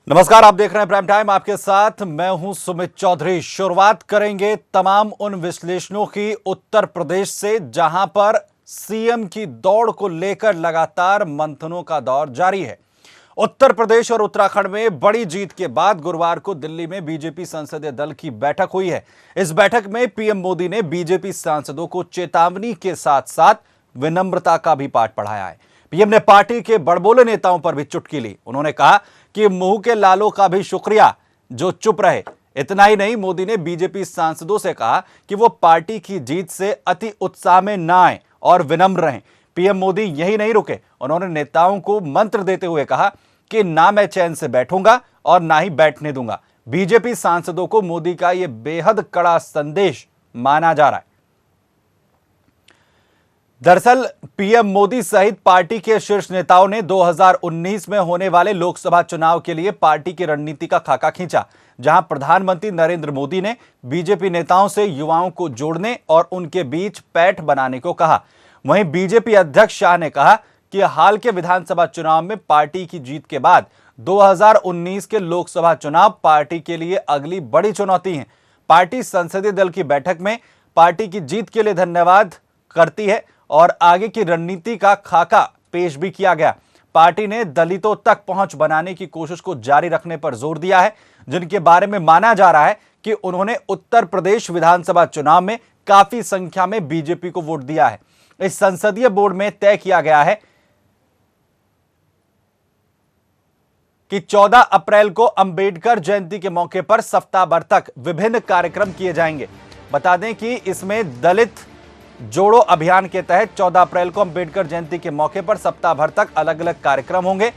नमस्कार, आप देख रहे हैं प्राइम टाइम। आपके साथ मैं हूं सुमित चौधरी। शुरुआत करेंगे तमाम उन विश्लेषणों की उत्तर प्रदेश से, जहां पर सीएम की दौड़ को लेकर लगातार मंथनों का दौर जारी है। उत्तर प्रदेश और उत्तराखंड में बड़ी जीत के बाद गुरुवार को दिल्ली में बीजेपी संसदीय दल की बैठक हुई है। इस बैठक में पीएम मोदी ने बीजेपी सांसदों को चेतावनी के साथ साथ विनम्रता का भी पाठ पढ़ाया है। पीएम ने पार्टी के बड़बोले नेताओं पर भी चुटकी ली। उन्होंने कहा कि मुंह के लालों का भी शुक्रिया जो चुप रहे। इतना ही नहीं, मोदी ने बीजेपी सांसदों से कहा कि वो पार्टी की जीत से अति उत्साह में ना आए और विनम्र रहें। पीएम मोदी यही नहीं रुके, उन्होंने नेताओं को मंत्र देते हुए कहा कि ना मैं चैन से बैठूंगा और ना ही बैठने दूंगा। बीजेपी सांसदों को मोदी का यह बेहद कड़ा संदेश माना जा रहा है। दरअसल पीएम मोदी सहित पार्टी के शीर्ष नेताओं ने 2019 में होने वाले लोकसभा चुनाव के लिए पार्टी की रणनीति का खाका खींचा, जहां प्रधानमंत्री नरेंद्र मोदी ने बीजेपी नेताओं से युवाओं को जोड़ने और उनके बीच पैठ बनाने को कहा। वहीं बीजेपी अध्यक्ष शाह ने कहा कि हाल के विधानसभा चुनाव में पार्टी की जीत के बाद 2019 के लोकसभा चुनाव पार्टी के लिए अगली बड़ी चुनौती है। पार्टी संसदीय दल की बैठक में पार्टी की जीत के लिए धन्यवाद करती है और आगे की रणनीति का खाका पेश भी किया गया। पार्टी ने दलितों तक पहुंच बनाने की कोशिश को जारी रखने पर जोर दिया है, जिनके बारे में माना जा रहा है कि उन्होंने उत्तर प्रदेश विधानसभा चुनाव में काफी संख्या में बीजेपी को वोट दिया है। इस संसदीय बोर्ड में तय किया गया है कि 14 अप्रैल को अंबेडकर जयंती के मौके पर सप्ताह भर तक विभिन्न कार्यक्रम किए जाएंगे। बता दें कि इसमें दलित जोड़ो अभियान के तहत 14 अप्रैल को अंबेडकर जयंती के मौके पर सप्ताह भर तक अलग अलग कार्यक्रम होंगे।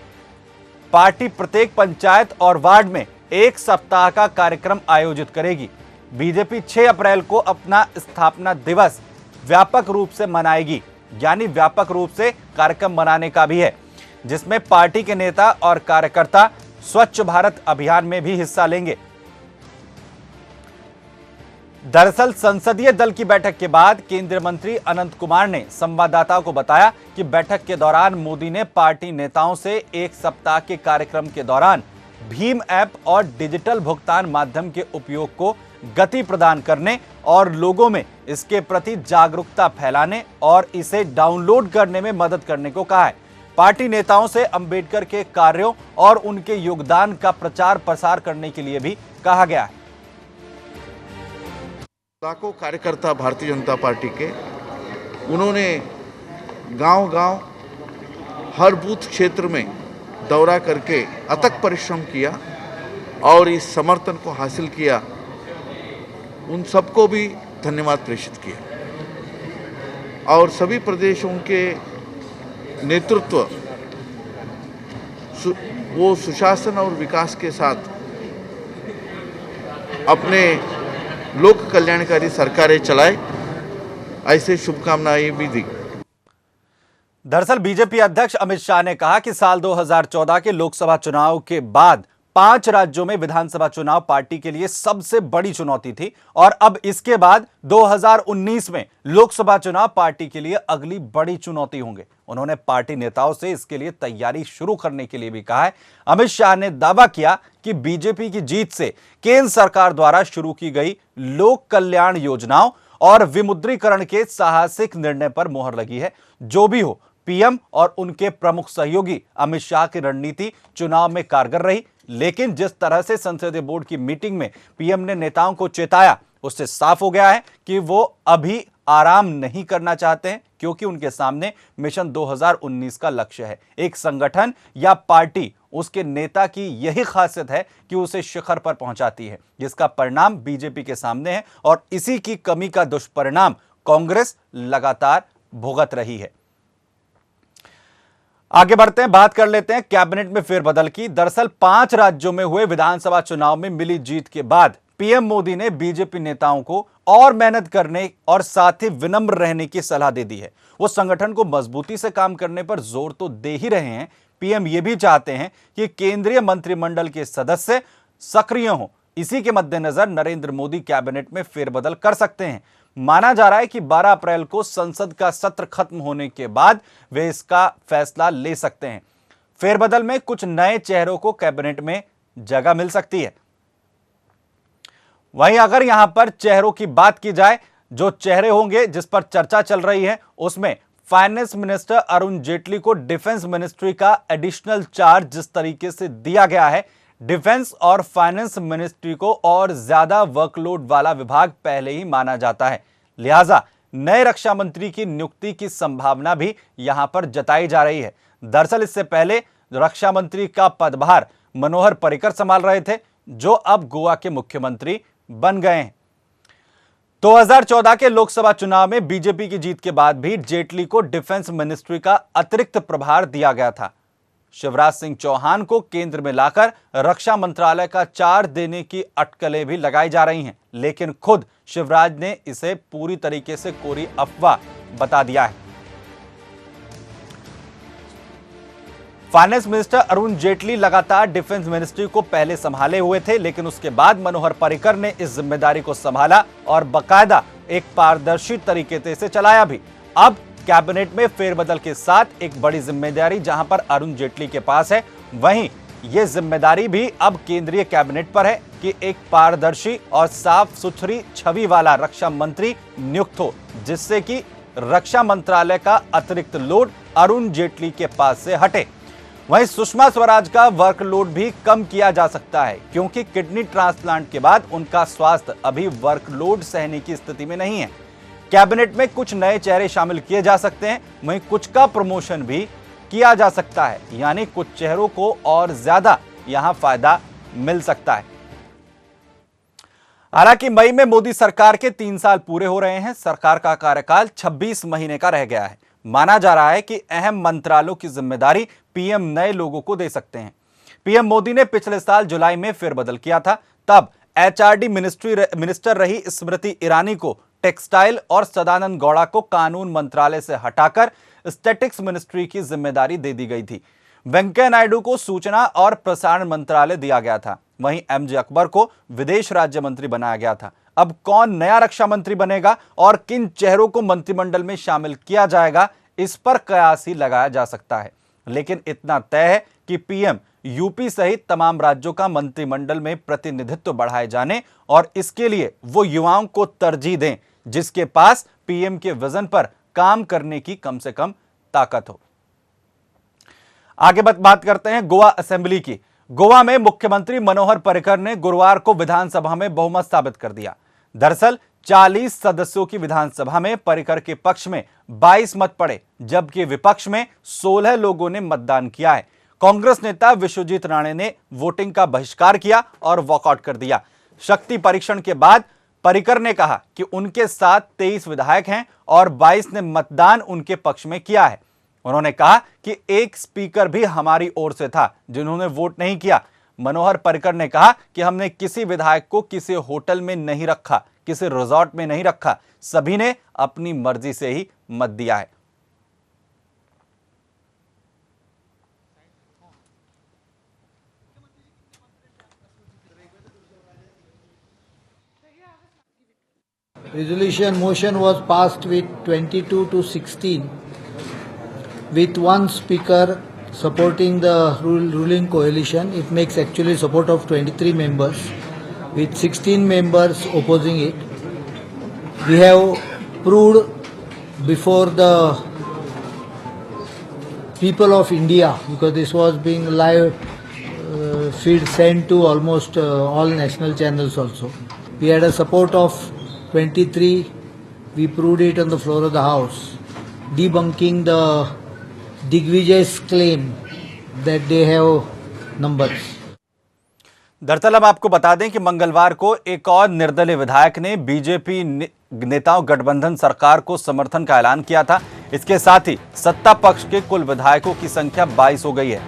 पार्टी प्रत्येक पंचायत और वार्ड में एक सप्ताह का कार्यक्रम आयोजित करेगी। बीजेपी 6 अप्रैल को अपना स्थापना दिवस व्यापक रूप से मनाएगी, यानी व्यापक रूप से कार्यक्रम मनाने का भी है, जिसमें पार्टी के नेता और कार्यकर्ता स्वच्छ भारत अभियान में भी हिस्सा लेंगे। दरअसल संसदीय दल की बैठक के बाद केंद्रीय मंत्री अनंत कुमार ने संवाददाताओं को बताया कि बैठक के दौरान मोदी ने पार्टी नेताओं से एक सप्ताह के कार्यक्रम के दौरान भीम ऐप और डिजिटल भुगतान माध्यम के उपयोग को गति प्रदान करने और लोगों में इसके प्रति जागरूकता फैलाने और इसे डाउनलोड करने में मदद करने को कहा है। पार्टी नेताओं से अंबेडकर के कार्यों और उनके योगदान का प्रचार प्रसार करने के लिए भी कहा गया है। लाखों कार्यकर्ता भारतीय जनता पार्टी के, उन्होंने गांव-गांव हर बूथ क्षेत्र में दौरा करके अथक परिश्रम किया और इस समर्थन को हासिल किया। उन सबको भी धन्यवाद प्रेषित किया और सभी प्रदेशों के नेतृत्व वो सुशासन और विकास के साथ अपने लोक कल्याणकारी सरकारें चलाए, ऐसे शुभकामनाएं भी दी। दरअसल बीजेपी अध्यक्ष अमित शाह ने कहा कि साल 2014 के लोकसभा चुनाव के बाद 5 राज्यों में विधानसभा चुनाव पार्टी के लिए सबसे बड़ी चुनौती थी और अब इसके बाद 2019 में लोकसभा चुनाव पार्टी के लिए अगली बड़ी चुनौती होंगे। उन्होंने पार्टी नेताओं से इसके लिए तैयारी शुरू करने के लिए भी कहा है। अमित शाह ने दावा किया कि बीजेपी की जीत से केंद्र सरकार द्वारा शुरू की गई लोक कल्याण योजनाओं और विमुद्रीकरण के साहसिक निर्णय पर मोहर लगी है। जो भी हो, पीएम और उनके प्रमुख सहयोगी अमित शाह की रणनीति चुनाव में कारगर रही, लेकिन जिस तरह से संसदीय बोर्ड की मीटिंग में पीएम ने नेताओं को चेताया, उससे साफ हो गया है कि वो अभी आराम नहीं करना चाहते हैं, क्योंकि उनके सामने मिशन 2019 का लक्ष्य है। एक संगठन या पार्टी, उसके नेता की यही खासियत है कि उसे शिखर पर पहुंचाती है, जिसका परिणाम बीजेपी के सामने है और इसी की कमी का दुष्परिणाम कांग्रेस लगातार भुगत रही है। आगे बढ़ते हैं, बात कर लेते हैं कैबिनेट में फेरबदल की। दरअसल 5 राज्यों में हुए विधानसभा चुनाव में मिली जीत के बाद पीएम मोदी ने बीजेपी नेताओं को और मेहनत करने और साथ ही विनम्र रहने की सलाह दे दी है। वो संगठन को मजबूती से काम करने पर जोर तो दे ही रहे हैं, पीएम ये भी चाहते हैं कि केंद्रीय मंत्रिमंडल के सदस्य सक्रिय हों। इसी के मद्देनजर नरेंद्र मोदी कैबिनेट में फेरबदल कर सकते हैं। माना जा रहा है कि 12 अप्रैल को संसद का सत्र खत्म होने के बाद वे इसका फैसला ले सकते हैं। फेरबदल में कुछ नए चेहरों को कैबिनेट में जगह मिल सकती है। वहीं अगर यहां पर चेहरों की बात की जाए, जो चेहरे होंगे जिस पर चर्चा चल रही है, उसमें फाइनेंस मिनिस्टर अरुण जेटली को डिफेंस मिनिस्ट्री का एडिशनल चार्ज जिस तरीके से दिया गया है, डिफेंस और फाइनेंस मिनिस्ट्री को और ज्यादा वर्कलोड वाला विभाग पहले ही माना जाता है। लिहाजा नए रक्षा मंत्री की नियुक्ति की संभावना भी यहां पर जताई जा रही है। दरअसल इससे पहले रक्षा मंत्री का पदभार मनोहर पर्रिकर संभाल रहे थे, जो अब गोवा के मुख्यमंत्री बन गए हैं। 2014 के लोकसभा चुनाव में बीजेपी की जीत के बाद भी जेटली को डिफेंस मिनिस्ट्री का अतिरिक्त प्रभार दिया गया था। शिवराज सिंह चौहान को केंद्र में लाकर रक्षा मंत्रालय का चार्ज देने की अटकलें भी लगाई जा रही हैं, लेकिन खुद शिवराज ने इसे पूरी तरीके से कोरी अफवाह बता दिया है। फाइनेंस मिनिस्टर अरुण जेटली लगातार डिफेंस मिनिस्ट्री को पहले संभाले हुए थे, लेकिन उसके बाद मनोहर पर्रिकर ने इस जिम्मेदारी को संभाला और बाकायदा एक पारदर्शी तरीके से इसे चलाया भी। अब कैबिनेट में फेरबदल के साथ एक बड़ी जिम्मेदारी जहां पर अरुण जेटली के पास है, वहीं यह जिम्मेदारी भी अब केंद्रीय कैबिनेट पर है कि एक पारदर्शी और साफ सुथरी छवि वाला रक्षा मंत्री नियुक्त हो, जिससे कि रक्षा मंत्रालय का अतिरिक्त लोड अरुण जेटली के पास से हटे। वहीं सुषमा स्वराज का वर्कलोड भी कम किया जा सकता है, क्योंकि किडनी ट्रांसप्लांट के बाद उनका स्वास्थ्य अभी वर्कलोड सहने की स्थिति में नहीं है। कैबिनेट में कुछ नए चेहरे शामिल किए जा सकते हैं, वहीं कुछ का प्रमोशन भी किया जा सकता है, यानी कुछ चेहरों को और ज्यादा यहां फायदा मिल सकता है। हालांकि मई में मोदी सरकार के 3 साल पूरे हो रहे हैं। सरकार का कार्यकाल 26 महीने का रह गया है। माना जा रहा है कि अहम मंत्रालयों की जिम्मेदारी पीएम नए लोगों को दे सकते हैं। पीएम मोदी ने पिछले साल जुलाई में फेरबदल किया था। तब एचआरडी मिनिस्टर रही स्मृति ईरानी को टेक्सटाइल और सदानंद गौड़ा को कानून मंत्रालय से हटाकर स्टैटिक्स मिनिस्ट्री की जिम्मेदारी दे दी गई थी। वेंकैया नायडू को सूचना और प्रसारण मंत्रालय दिया गया था। वहीं एमजे अकबर को विदेश राज्य मंत्री बनाया गया था। अब कौन नया रक्षा मंत्री बनेगा और किन चेहरों को मंत्रिमंडल में शामिल किया जाएगा, इस पर कयास ही लगाया जा सकता है। लेकिन इतना तय है कि पीएम यूपी सहित तमाम राज्यों का मंत्रिमंडल में प्रतिनिधित्व बढ़ाए जाने और इसके लिए वो युवाओं को तरजीह दें जिसके पास पीएम के विजन पर काम करने की कम से कम ताकत हो। आगे बात करते हैं गोवा असेंबली की। गोवा में मुख्यमंत्री मनोहर पर्रिकर ने गुरुवार को विधानसभा में बहुमत साबित कर दिया। दरअसल 40 सदस्यों की विधानसभा में पर्रिकर के पक्ष में 22 मत पड़े, जबकि विपक्ष में 16 लोगों ने मतदान किया है। कांग्रेस नेता विश्वजीत राणे ने वोटिंग का बहिष्कार किया और वॉकआउट कर दिया। शक्ति परीक्षण के बाद पर्रिकर ने कहा कि उनके साथ 23 विधायक हैं और 22 ने मतदान उनके पक्ष में किया है। उन्होंने कहा कि एक स्पीकर भी हमारी ओर से था जिन्होंने वोट नहीं किया। मनोहर पर्रिकर ने कहा कि हमने किसी विधायक को किसी होटल में नहीं रखा, किसी रिजॉर्ट में नहीं रखा, सभी ने अपनी मर्जी से ही मत दिया है। Resolution motion was passed with 22 to 16, with one speaker supporting the ruling coalition. It makes actually support of 23 members, with 16 members opposing it. We have proved before the people of India, because this was being live feed sent to almost all national channels also. We had a support of 23. We proved it on the floor of the House, debunking the Digvijay's claim that they have numbers. दरअसल अब आपको बता दें कि मंगलवार को एक और निर्दलीय विधायक ने बीजेपी नेताओं गठबंधन सरकार को समर्थन का ऐलान किया था। इसके साथ ही सत्ता पक्ष के कुल विधायकों की संख्या 22 हो गई है।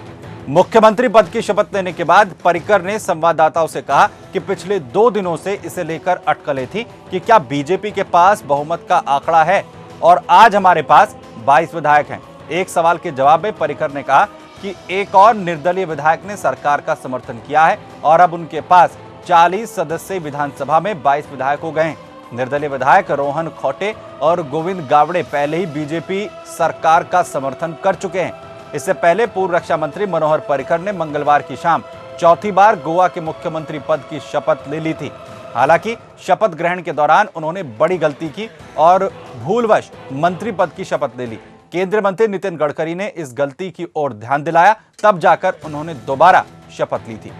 मुख्यमंत्री पद की शपथ लेने के बाद पर्रिकर ने संवाददाताओं से कहा कि पिछले 2 दिनों से इसे लेकर अटकलें थी कि क्या बीजेपी के पास बहुमत का आंकड़ा है, और आज हमारे पास 22 विधायक हैं। एक सवाल के जवाब में पर्रिकर ने कहा कि एक और निर्दलीय विधायक ने सरकार का समर्थन किया है और अब उनके पास 40 सदस्यीय विधानसभा में 22 विधायक हो गए हैं। निर्दलीय विधायक रोहन खौटे और गोविंद गावड़े पहले ही बीजेपी सरकार का समर्थन कर चुके हैं। इससे पहले पूर्व रक्षा मंत्री मनोहर पर्रिकर ने मंगलवार की शाम चौथी बार गोवा के मुख्यमंत्री पद की शपथ ले ली थी। हालांकि शपथ ग्रहण के दौरान उन्होंने बड़ी गलती की और भूलवश मंत्री पद की शपथ ले ली। केंद्रीय मंत्री नितिन गडकरी ने इस गलती की ओर ध्यान दिलाया, तब जाकर उन्होंने दोबारा शपथ ली थी।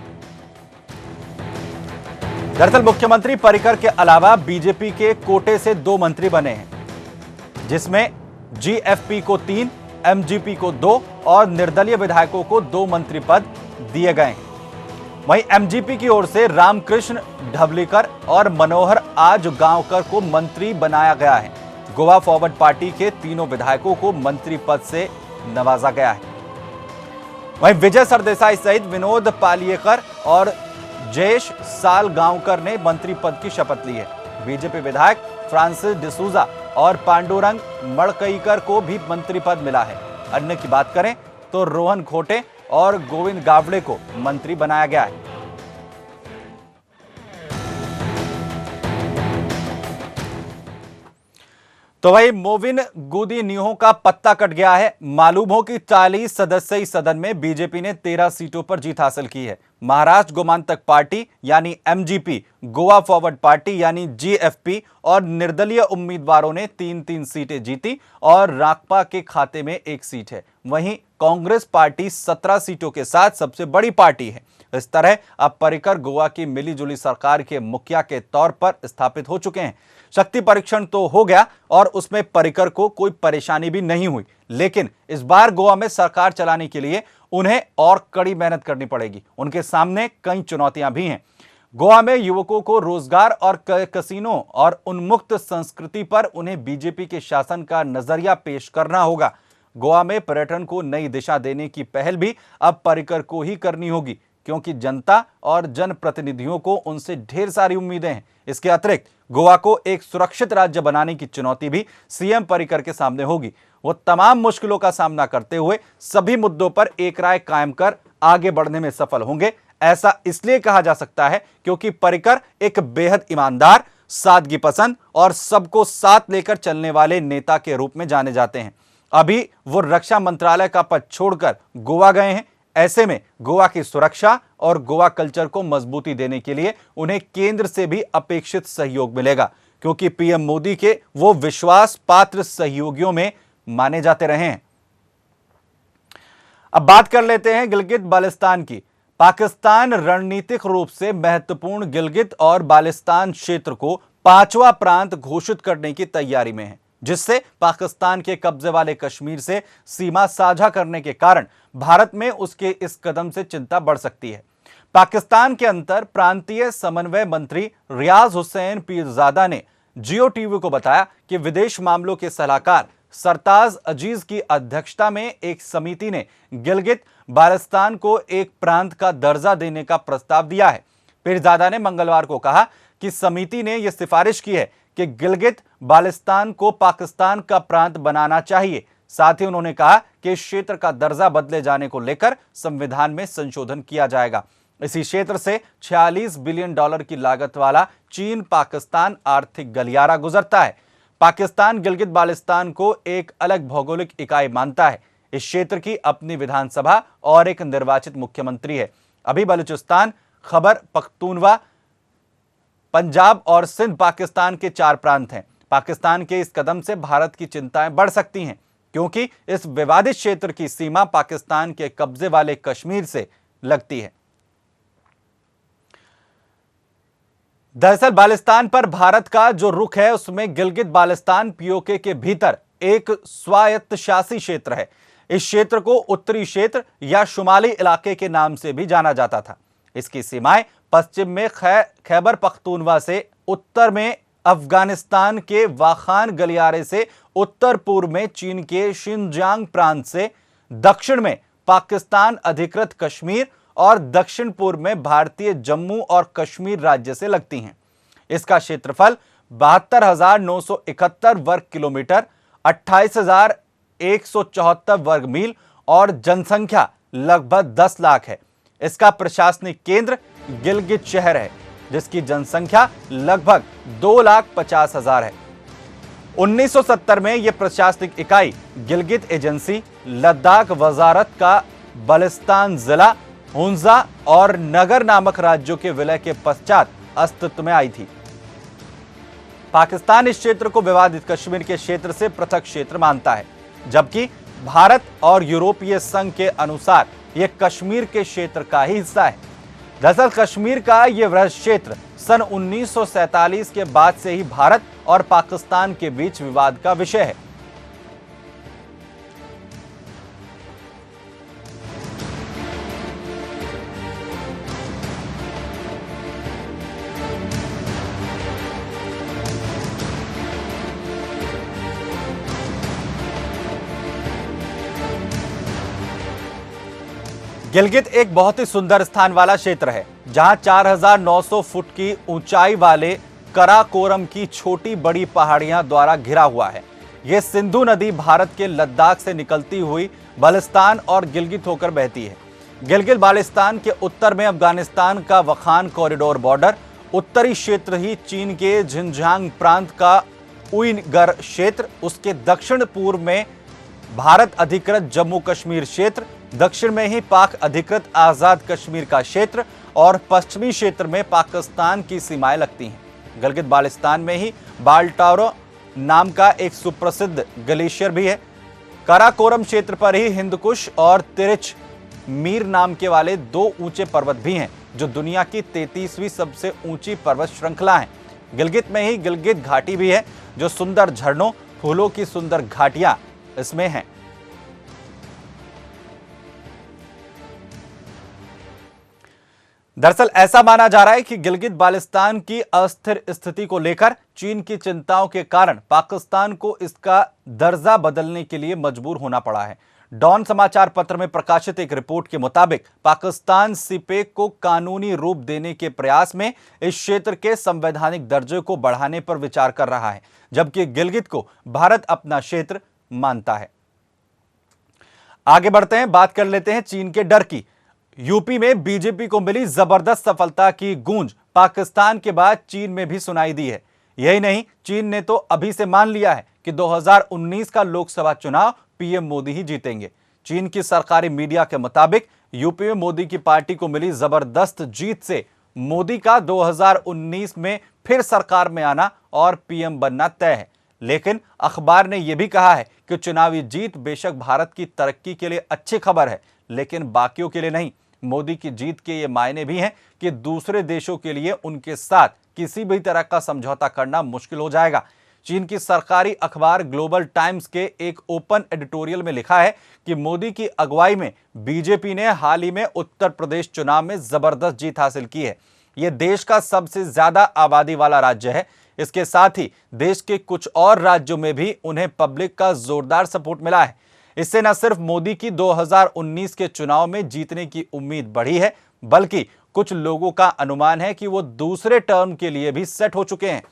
दरअसल मुख्यमंत्री पर्रिकर के अलावा बीजेपी के कोटे से 2 मंत्री बने हैं, जिसमें जीएफपी को 3, एमजीपी को 2 और निर्दलीय विधायकों को 2 मंत्री पद दिए गए हैं। वहीं एमजीपी की ओर से रामकृष्ण ढवलीकर और मनोहर आजगांवकर को मंत्री बनाया गया है। गोवा फॉरवर्ड पार्टी के तीनों विधायकों को मंत्री पद से नवाजा गया है। वहीं विजय सरदेसाई सहित विनोद पालियेकर और जयेश सालगांवकर ने मंत्री पद की शपथ ली है। बीजेपी विधायक फ्रांसिस डिसूजा और पांडुरंग मड़कईकर को भी मंत्री पद मिला है। अन्य की बात करें तो रोहन खोटे और गोविंद गावड़े को मंत्री बनाया गया है। तो वही मोविन गुदिन्हो का पत्ता कट गया है। मालूम हो कि 40 सदस्यीय सदन में बीजेपी ने 13 सीटों पर जीत हासिल की है। महाराष्ट्र गोमांतक पार्टी यानी एमजीपी, गोवा फॉरवर्ड पार्टी यानी जीएफपी और निर्दलीय उम्मीदवारों ने 3-3 सीटें जीती और राकपा के खाते में 1 सीट है। वहीं कांग्रेस पार्टी 17 सीटों के साथ सबसे बड़ी पार्टी है। इस तरह अब पर्रिकर गोवा की मिलीजुली सरकार के मुखिया के तौर पर स्थापित हो चुके हैं। शक्ति परीक्षण तो हो गया और उसमें पर्रिकर को कोई परेशानी भी नहीं हुई, लेकिन इस बार गोवा में सरकार चलाने के लिए उन्हें और कड़ी मेहनत करनी पड़ेगी। उनके सामने कई चुनौतियां भी हैं। गोवा में युवकों को रोजगार और कसिनो और उन्मुक्त संस्कृति पर उन्हें बीजेपी के शासन का नजरिया पेश करना होगा। गोवा में पर्यटन को नई दिशा देने की पहल भी अब पर्रिकर को ही करनी होगी, क्योंकि जनता और जनप्रतिनिधियों को उनसे ढेर सारी उम्मीदें हैं। इसके अतिरिक्त गोवा को एक सुरक्षित राज्य बनाने की चुनौती भी सीएम पर्रिकर के सामने होगी। वो तमाम मुश्किलों का सामना करते हुए सभी मुद्दों पर एक राय कायम कर आगे बढ़ने में सफल होंगे। ऐसा इसलिए कहा जा सकता है क्योंकि पर्रिकर एक बेहद ईमानदार, सादगी पसंद और सबको साथ लेकर चलने वाले नेता के रूप में जाने जाते हैं। अभी वो रक्षा मंत्रालय का पद छोड़कर गोवा गए हैं। ऐसे में गोवा की सुरक्षा और गोवा कल्चर को मजबूती देने के लिए उन्हें केंद्र से भी अपेक्षित सहयोग मिलेगा, क्योंकि पीएम मोदी के वो विश्वास पात्र सहयोगियों में माने जाते रहे हैं। अब बात कर लेते हैं गिलगित बाल्टिस्तान की। पाकिस्तान रणनीतिक रूप से महत्वपूर्ण गिलगित और बाल्टिस्तान क्षेत्र को 5वां प्रांत घोषित करने की तैयारी में है, जिससे पाकिस्तान के कब्जे वाले कश्मीर से सीमा साझा करने के कारण भारत में उसके इस कदम से चिंता बढ़ सकती है। पाकिस्तान के अंतर प्रांतीय समन्वय मंत्री रियाज हुसैन पीरजादा ने जियो टीवी को बताया कि विदेश मामलों के सलाहकार सरताज अजीज की अध्यक्षता में एक समिति ने गिलगित बाल्टिस्तान को एक प्रांत का दर्जा देने का प्रस्ताव दिया है। पीरजादा ने मंगलवार को कहा कि समिति ने यह सिफारिश की है कि गिलगित बाल्टिस्तान को पाकिस्तान का प्रांत बनाना चाहिए। साथ ही उन्होंने कहा कि इस क्षेत्र का दर्जा बदले जाने को लेकर संविधान में संशोधन किया जाएगा। इसी क्षेत्र से $46 बिलियन की लागत वाला चीन पाकिस्तान आर्थिक गलियारा गुजरता है। पाकिस्तान गिलगित बाल्टिस्तान को एक अलग भौगोलिक इकाई मानता है। इस क्षेत्र की अपनी विधानसभा और एक निर्वाचित मुख्यमंत्री है। अभी बलूचिस्तान, खैबर पख्तूनवा, पंजाब और सिंध पाकिस्तान के 4 प्रांत हैं। पाकिस्तान के इस कदम से भारत की चिंताएं बढ़ सकती हैं, क्योंकि इस विवादित क्षेत्र की सीमा पाकिस्तान के कब्जे वाले कश्मीर से लगती है। दरअसल बाल्टिस्तान पर भारत का जो रुख है उसमें गिलगित बाल्टिस्तान पीओके के भीतर एक स्वायत्तशासी क्षेत्र है। इस क्षेत्र को उत्तरी क्षेत्र या शुमाली इलाके के नाम से भी जाना जाता था। इसकी सीमाएं पश्चिम में खैबर पख्तूनवा से, उत्तर में अफगानिस्तान के वाखान गलियारे से, उत्तर पूर्व में चीन के शिनजियांग प्रांत से, दक्षिण में पाकिस्तान अधिकृत कश्मीर और दक्षिण पूर्व में भारतीय जम्मू और कश्मीर राज्य से लगती हैं। इसका क्षेत्रफल 72,971 वर्ग किलोमीटर, 28,174 वर्ग मील और जनसंख्या लगभग 10 लाख है। इसका प्रशासनिक केंद्र गिलगित शहर है, जिसकी जनसंख्या लगभग 2,50,000 है। 1970 में यह प्रशासनिक इकाई गिलगित एजेंसी, लद्दाख वजारत का बल्टिस्तान जिला हुंजा और नगर नामक राज्यों के विलय के पश्चात अस्तित्व में आई थी। पाकिस्तान इस क्षेत्र को विवादित कश्मीर के क्षेत्र से पृथक क्षेत्र मानता है, जबकि भारत और यूरोपीय संघ के अनुसार यह कश्मीर के क्षेत्र का ही हिस्सा है। दरअसल कश्मीर का यह वृहद क्षेत्र सन 1947 के बाद से ही भारत और पाकिस्तान के बीच विवाद का विषय है। गिलगित एक बहुत ही सुंदर स्थान वाला क्षेत्र है, जहां 4900 फुट की ऊंचाई वाले कराकोरम की छोटी बड़ी पहाड़ियां द्वारा घिरा हुआ है। यह सिंधु नदी भारत के लद्दाख से निकलती हुई बाल्टिस्तान और गिलगित होकर बहती है। गिलगित बाल्टिस्तान के उत्तर में अफगानिस्तान का वखान कॉरिडोर बॉर्डर, उत्तरी क्षेत्र ही चीन के झिंजियांग प्रांत का उइगर क्षेत्र, उसके दक्षिण पूर्व में भारत अधिकृत जम्मू कश्मीर क्षेत्र, दक्षिण में ही पाक अधिकृत आजाद कश्मीर का क्षेत्र और पश्चिमी क्षेत्र में पाकिस्तान की सीमाएं लगती हैं। गिलगित बाल्टिस्तान में ही बाल्टारो नाम का एक सुप्रसिद्ध ग्लेशियर भी है। काराकोरम क्षेत्र पर ही हिंदकुश और तिरिच मीर नाम के वाले दो ऊंचे पर्वत भी हैं, जो दुनिया की 33वीं सबसे ऊंची पर्वत श्रृंखला है। गिलगित में ही गिलगित घाटी भी है, जो सुंदर झरनों, फूलों की सुंदर घाटियां इसमें हैं। दरअसल ऐसा माना जा रहा है कि गिलगित बाल्टिस्तान की अस्थिर स्थिति को लेकर चीन की चिंताओं के कारण पाकिस्तान को इसका दर्जा बदलने के लिए मजबूर होना पड़ा है। डॉन समाचार पत्र में प्रकाशित एक रिपोर्ट के मुताबिक पाकिस्तान सीपेक को कानूनी रूप देने के प्रयास में इस क्षेत्र के संवैधानिक दर्जे को बढ़ाने पर विचार कर रहा है, जबकि गिलगित को भारत अपना क्षेत्र मानता है। आगे बढ़ते हैं, बात कर लेते हैं चीन के डर की। यूपी में बीजेपी को मिली जबरदस्त सफलता की गूंज पाकिस्तान के बाद चीन में भी सुनाई दी है। यही नहीं, चीन ने तो अभी से मान लिया है कि 2019 का लोकसभा चुनाव पीएम मोदी ही जीतेंगे। चीन की सरकारी मीडिया के मुताबिक यूपी में मोदी की पार्टी को मिली जबरदस्त जीत से मोदी का 2019 में फिर सरकार में आना और पीएम बनना तय है। लेकिन अखबार ने यह भी कहा है कि चुनावी जीत बेशक भारत की तरक्की के लिए अच्छी खबर है, लेकिन बाकियों के लिए नहीं। मोदी की जीत के ये मायने भी हैं कि दूसरे देशों के लिए उनके साथ किसी भी तरह का समझौता करना मुश्किल हो जाएगा। चीन की सरकारी अखबार ग्लोबल टाइम्स के एक ओपन एडिटोरियल में लिखा है कि मोदी की अगुवाई में बीजेपी ने हाल ही में उत्तर प्रदेश चुनाव में जबरदस्त जीत हासिल की है। यह देश का सबसे ज्यादा आबादी वाला राज्य है। इसके साथ ही देश के कुछ और राज्यों में भी उन्हें पब्लिक का जोरदार सपोर्ट मिला है। इससे न सिर्फ मोदी की 2019 के चुनाव में जीतने की उम्मीद बढ़ी है, बल्कि कुछ लोगों का अनुमान है कि वो दूसरे टर्म के लिए भी सेट हो चुके हैं।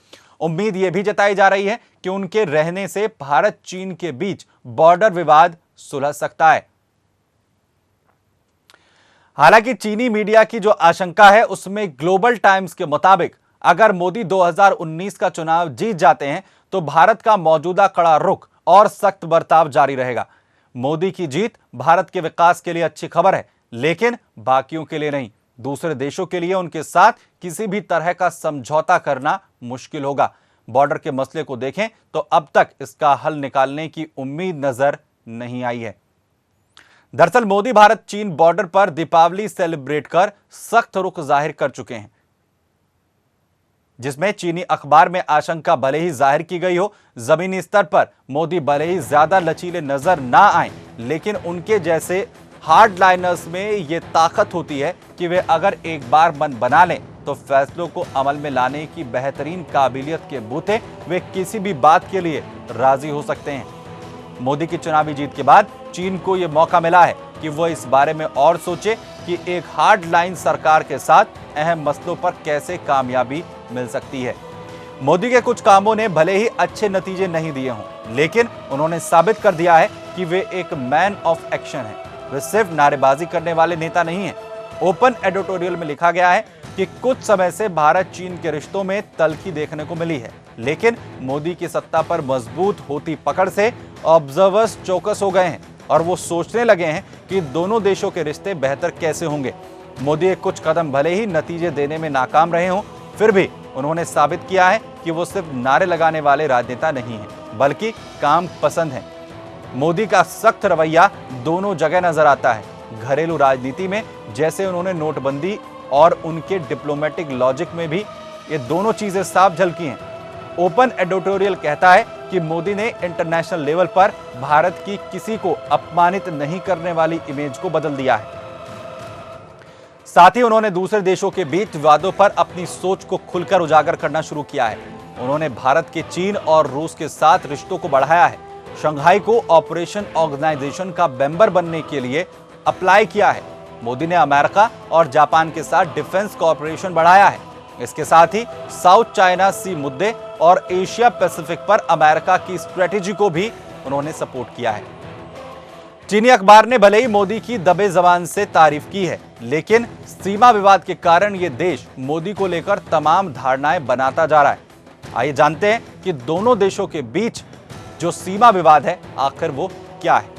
उम्मीद यह भी जताई जा रही है कि उनके रहने से भारत चीन के बीच बॉर्डर विवाद सुलझ सकता है। हालांकि चीनी मीडिया की जो आशंका है, उसमें ग्लोबल टाइम्स के मुताबिक अगर मोदी 2019 का चुनाव जीत जाते हैं तो भारत का मौजूदा कड़ा रुख और सख्त बर्ताव जारी रहेगा। मोदी की जीत भारत के विकास के लिए अच्छी खबर है, लेकिन बाकियों के लिए नहीं। दूसरे देशों के लिए उनके साथ किसी भी तरह का समझौता करना मुश्किल होगा। बॉर्डर के मसले को देखें तो अब तक इसका हल निकालने की उम्मीद नजर नहीं आई है। दरअसल मोदी भारत चीन बॉर्डर पर दीपावली सेलिब्रेट कर सख्त रुख जाहिर कर चुके हैं, जिसमें चीनी अखबार में आशंका भले ही जाहिर की गई हो, जमीनी स्तर पर मोदी भले ही ज्यादा लचीले नजर ना आए, लेकिन उनके जैसे हार्ड लाइनर्स में ये ताकत होती है कि वे अगर एक बार मन बना लें तो फैसलों को अमल में लाने की बेहतरीन काबिलियत के बूते वे किसी भी बात के लिए राजी हो सकते हैं। मोदी की चुनावी जीत के बाद चीन को यह मौका मिला है कि वह इस बारे में और सोचे कि एक हार्ड लाइन सरकार के साथ अहम मसलों पर कैसे कामयाबी मिल सकती है। मोदी के कुछ कामों ने भले ही अच्छे नतीजे नहीं दिए हों, लेकिन उन्होंने साबित कर दिया है कि वे एक मैन ऑफ एक्शन हैं। वे सिर्फ नारेबाजी करने वाले नेता नहीं हैं। ओपन एडिटोरियल में लिखा गया है कि कुछ समय से भारत चीन के रिश्तों में तल्खी देखने को मिली है, लेकिन मोदी की सत्ता पर मजबूत होती पकड़ से ऑब्जर्वर्स चौकस हो गए हैं। और वो सोचने लगे हैं कि दोनों देशों के रिश्ते बेहतर कैसे होंगे। मोदी के कुछ कदम भले ही नतीजे देने में नाकाम रहे हों, फिर भी उन्होंने साबित किया है कि वो सिर्फ नारे लगाने वाले राजनेता नहीं हैं, बल्कि काम पसंद हैं। मोदी का सख्त रवैया दोनों जगह नजर आता है। घरेलू राजनीति में जैसे उन्होंने नोटबंदी और उनके डिप्लोमेटिक लॉजिक में भी ये दोनों चीजें साफ झलकी हैं। ओपन एडिटोरियल कहता है कि मोदी ने इंटरनेशनल लेवल पर भारत की किसी को अपमानित नहीं करने वाली इमेज को बदल दिया है। साथ ही उन्होंने दूसरे देशों के बीच विवादों पर अपनी सोच को खुलकर उजागर करना शुरू किया है। उन्होंने भारत के चीन और रूस के साथ रिश्तों को बढ़ाया है। शंघाई को ऑपरेशन ऑर्गेनाइजेशन का मेंबर बनने के लिए अप्लाई किया है। मोदी ने अमेरिका और जापान के साथ डिफेंस कोऑपरेशन बढ़ाया है। इसके साथ ही साउथ चाइना सी मुद्दे और एशिया पैसिफिक पर अमेरिका की स्ट्रेटेजी को भी उन्होंने सपोर्ट किया है। चीनी अखबार ने भले ही मोदी की दबे जबान से तारीफ की है, लेकिन सीमा विवाद के कारण यह देश मोदी को लेकर तमाम धारणाएं बनाता जा रहा है। आइए जानते हैं कि दोनों देशों के बीच जो सीमा विवाद है आखिर वो क्या है।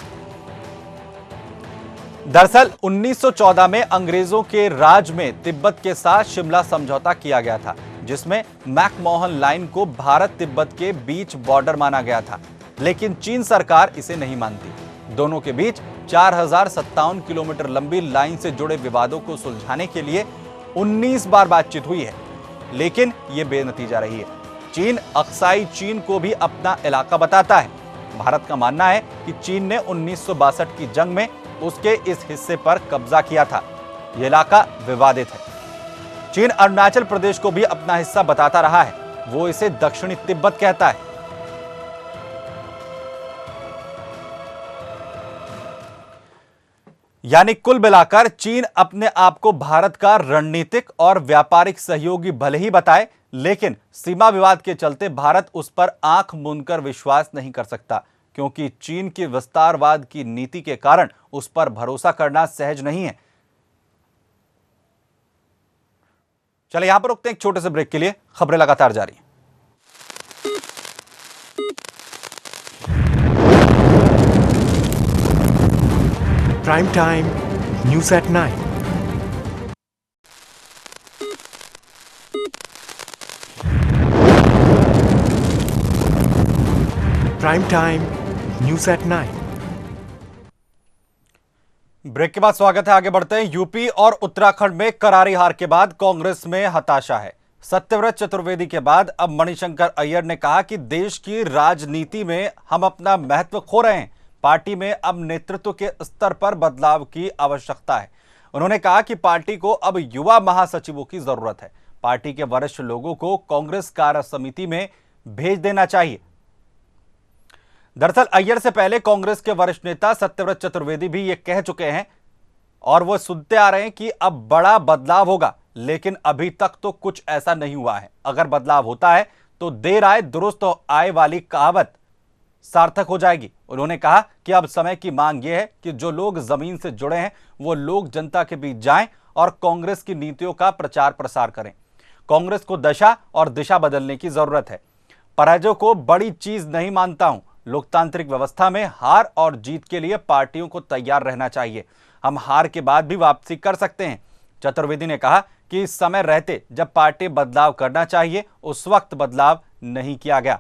दरअसल 1914 में अंग्रेजों के राज में तिब्बत के साथ शिमला समझौता किया गया था, जिसमें मैकमोहन लाइन को भारत तिब्बत के बीच बॉर्डर माना गया था, लेकिन चीन सरकार इसे नहीं मानती। दोनों के बीच 4057 किलोमीटर लंबी लाइन से जुड़े विवादों को सुलझाने के लिए 19 बार बातचीत हुई है, लेकिन यह बेनतीजा रही है। चीन अक्साई चीन को भी अपना इलाका बताता है। भारत का मानना है कि चीन ने 1962 की जंग में उसके इस हिस्से पर कब्जा किया था। यह इलाका विवादित है। चीन अरुणाचल प्रदेश को भी अपना हिस्सा बताता रहा है। वो इसे दक्षिणी तिब्बत कहता है। यानी कुल मिलाकर चीन अपने आप को भारत का रणनीतिक और व्यापारिक सहयोगी भले ही बताए, लेकिन सीमा विवाद के चलते भारत उस पर आंख मूंदकर विश्वास नहीं कर सकता, क्योंकि चीन की विस्तारवाद की नीति के कारण उस पर भरोसा करना सहज नहीं है। चलिए यहां पर रुकते हैं एक छोटे से ब्रेक के लिए। खबरें लगातार जारी हैं। Prime Time News at 9. Prime Time News at 9. Break के बाद स्वागत है। आगे बढ़ते हैं। यूपी और उत्तराखंड में करारी हार के बाद कांग्रेस में हताशा है। सत्यव्रत चतुर्वेदी के बाद अब मणिशंकर अय्यर ने कहा कि देश की राजनीति में हम अपना महत्व खो रहे हैं। पार्टी में अब नेतृत्व के स्तर पर बदलाव की आवश्यकता है। उन्होंने कहा कि पार्टी को अब युवा महासचिवों की जरूरत है। पार्टी के वरिष्ठ लोगों को कांग्रेस कार्य समिति में भेज देना चाहिए। दरअसल अय्यर से पहले कांग्रेस के वरिष्ठ नेता सत्यव्रत चतुर्वेदी भी ये कह चुके हैं और वो सुनते आ रहे हैं कि अब बड़ा बदलाव होगा, लेकिन अभी तक तो कुछ ऐसा नहीं हुआ है। अगर बदलाव होता है तो देर आए दुरुस्त आए वाली कहावत सार्थक हो जाएगी। उन्होंने कहा कि अब समय की मांग यह है कि जो लोग जमीन से जुड़े हैं वो लोग जनता के बीच जाएं और कांग्रेस की नीतियों का प्रचार प्रसार करें। कांग्रेस को दशा और दिशा बदलने की जरूरत है। पराजय को बड़ी चीज नहीं मानता हूं। लोकतांत्रिक व्यवस्था में हार और जीत के लिए पार्टियों को तैयार रहना चाहिए। हम हार के बाद भी वापसी कर सकते हैं। चतुर्वेदी ने कहा कि इस समय रहते जब पार्टी बदलाव करना चाहिए उस वक्त बदलाव नहीं किया गया।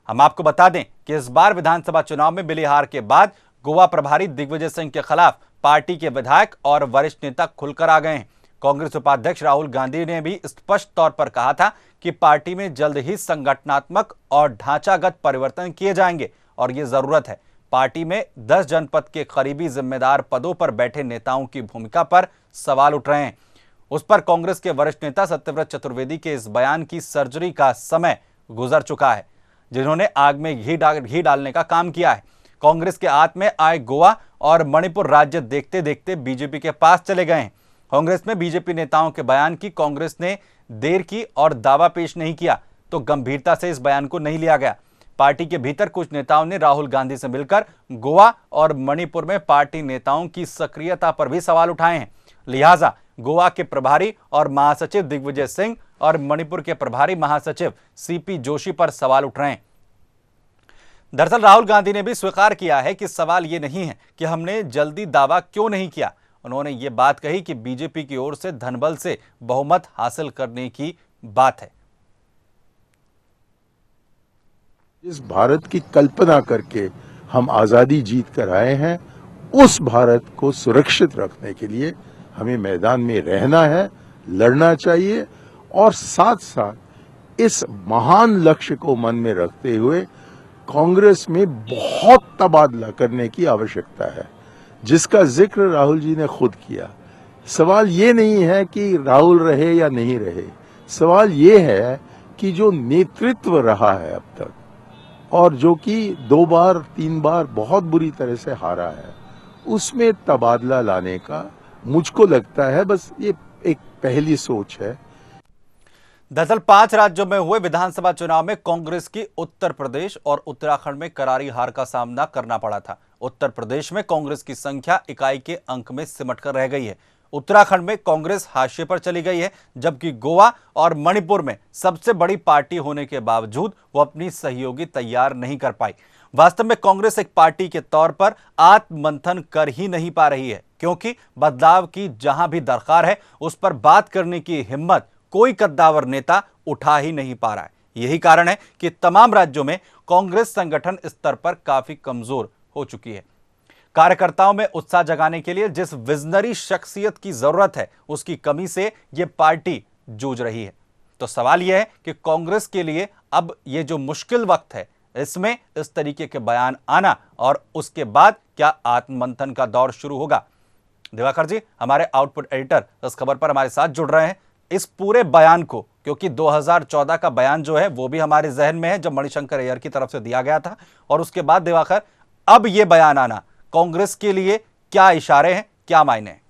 हम आपको बता दें कि इस बार विधानसभा चुनाव में मिली हार के बाद गोवा प्रभारी दिग्विजय सिंह के खिलाफ पार्टी के विधायक और वरिष्ठ नेता खुलकर आ गए हैं। कांग्रेस उपाध्यक्ष राहुल गांधी ने भी स्पष्ट तौर पर कहा था कि पार्टी में जल्द ही संगठनात्मक और ढांचागत परिवर्तन किए जाएंगे और ये जरूरत है। पार्टी में 10 जनपद के करीबी जिम्मेदार पदों पर बैठे नेताओं की भूमिका पर सवाल उठ रहे हैं। उस पर कांग्रेस के वरिष्ठ नेता सत्यव्रत चतुर्वेदी के इस बयान की सर्जरी का समय गुजर चुका है, जिन्होंने आग में घी डालने का काम किया है। कांग्रेस के हाथ में आए गोवा और मणिपुर राज्य देखते देखते बीजेपी के पास चले गए हैं। कांग्रेस में बीजेपी नेताओं के बयान की कांग्रेस ने देर की और दावा पेश नहीं किया तो गंभीरता से इस बयान को नहीं लिया गया। पार्टी के भीतर कुछ नेताओं ने राहुल गांधी से मिलकर गोवा और मणिपुर में पार्टी नेताओं की सक्रियता पर भी सवाल उठाए हैं। लिहाजा गोवा के प्रभारी और महासचिव दिग्विजय सिंह और मणिपुर के प्रभारी महासचिव सीपी जोशी पर सवाल उठ रहे हैं। दरअसल राहुल गांधी ने भी स्वीकार किया है कि सवाल ये नहीं है कि हमने जल्दी दावा क्यों नहीं किया। उन्होंने ये बात कही कि बीजेपी की ओर से धनबल से बहुमत हासिल करने की बात है। इस भारत की कल्पना करके हम आजादी जीत कर आए हैं, उस भारत को सुरक्षित रखने के लिए हमें मैदान में रहना है, लड़ना चाहिए और साथ साथ इस महान लक्ष्य को मन में रखते हुए कांग्रेस में बहुत तबादला करने की आवश्यकता है, जिसका जिक्र राहुल जी ने खुद किया। सवाल ये नहीं है कि राहुल रहे या नहीं रहे, सवाल ये है कि जो नेतृत्व रहा है अब तक और जो कि 2 बार 3 बार बहुत बुरी तरह से हारा है, उसमें तबादला लाने का मुझको लगता है बस ये एक पहली सोच है। दरअसल 5 राज्यों में हुए विधानसभा चुनाव में कांग्रेस की उत्तर प्रदेश और उत्तराखंड में करारी हार का सामना करना पड़ा था। उत्तर प्रदेश में कांग्रेस की संख्या इकाई के अंक में सिमटकर रह गई है। उत्तराखंड में कांग्रेस हाशिए पर चली गई है, जबकि गोवा और मणिपुर में सबसे बड़ी पार्टी होने के बावजूद वो अपनी सहयोगी तैयार नहीं कर पाई। वास्तव में कांग्रेस एक पार्टी के तौर पर आत्ममंथन कर ही नहीं पा रही है, क्योंकि बदलाव की जहां भी दरकार है उस पर बात करने की हिम्मत कोई कद्दावर नेता उठा ही नहीं पा रहा है। यही कारण है कि तमाम राज्यों में कांग्रेस संगठन स्तर पर काफी कमजोर हो चुकी है। कार्यकर्ताओं में उत्साह जगाने के लिए जिस विजनरी शख्सियत की जरूरत है, उसकी कमी से यह पार्टी जूझ रही है। तो सवाल यह है कि कांग्रेस के लिए अब ये जो मुश्किल वक्त है, इसमें इस तरीके के बयान आना और उसके बाद क्या आत्ममंथन का दौर शुरू होगा। दिवाकर जी, हमारे आउटपुट एडिटर, इस खबर पर हमारे साथ जुड़ रहे हैं। इस पूरे बयान को, क्योंकि 2014 का बयान जो है वो भी हमारे जहन में है, जब मणिशंकर अय्यर की तरफ से दिया गया था, और उसके बाद दिवाकर अब ये बयान आना कांग्रेस के लिए क्या इशारे हैं, क्या मायने हैं?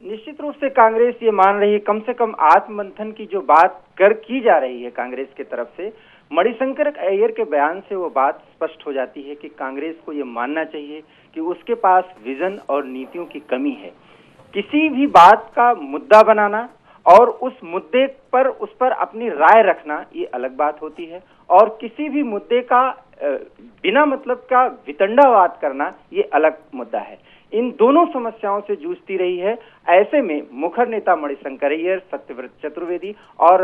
निश्चित रूप से कांग्रेस ये मान रही है, कम से कम आत्ममंथन की जो बात की जा रही है कांग्रेस की तरफ से, मणिशंकर अय्यर के बयान से वो बात स्पष्ट हो जाती है कि कांग्रेस को ये मानना चाहिए कि उसके पास विजन और नीतियों की कमी है। किसी भी बात का मुद्दा बनाना और उस मुद्दे पर उस पर अपनी राय रखना ये अलग बात होती है, और किसी भी मुद्दे का बिना मतलब का वितंडावाद करना ये अलग मुद्दा है। इन दोनों समस्याओं से जूझती रही है। ऐसे में मुखर नेता मणिशंकर अय्यर, सत्यव्रत चतुर्वेदी, और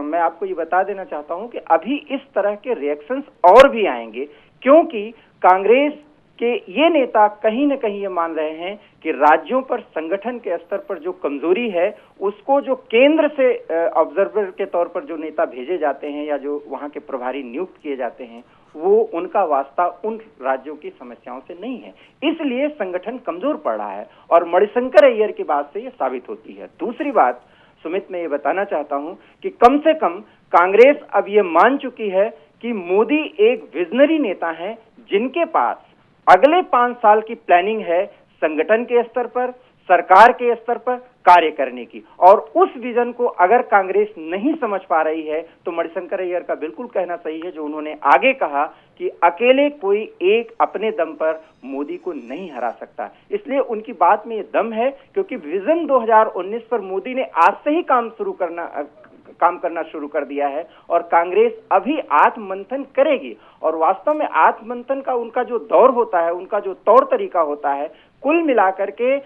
मैं आपको ये बता देना चाहता हूं कि अभी इस तरह के रिएक्शंस और भी आएंगे, क्योंकि कांग्रेस के ये नेता कहीं न कहीं ये मान रहे हैं कि राज्यों पर संगठन के स्तर पर जो कमजोरी है, उसको जो केंद्र से ऑब्जर्वर के तौर पर जो नेता भेजे जाते हैं या जो वहां के प्रभारी नियुक्त किए जाते हैं, वो उनका वास्ता उन राज्यों की समस्याओं से नहीं है, इसलिए संगठन कमजोर पड़ रहा है। और मणिशंकर अय्यर की बात से ये साबित होती है। दूसरी बात सुमित, मैं ये बताना चाहता हूं कि कम से कम कांग्रेस अब ये मान चुकी है कि मोदी एक विजनरी नेता है, जिनके पास अगले 5 साल की प्लानिंग है संगठन के स्तर पर, सरकार के स्तर पर कार्य करने की। और उस विजन को अगर कांग्रेस नहीं समझ पा रही है तो मणिशंकर अय्यर का बिल्कुल कहना सही है, जो उन्होंने आगे कहा कि अकेले कोई एक अपने दम पर मोदी को नहीं हरा सकता। इसलिए उनकी बात में ये दम है, क्योंकि विजन 2019 पर मोदी ने आज से ही काम करना शुरू कर दिया है, और कांग्रेस अभी आत्ममंथन करेगी। और वास्तव में आत्ममंथन का उनका जो दौर होता है, उनका जो तौर तरीका होता है, कुल मिलाकर के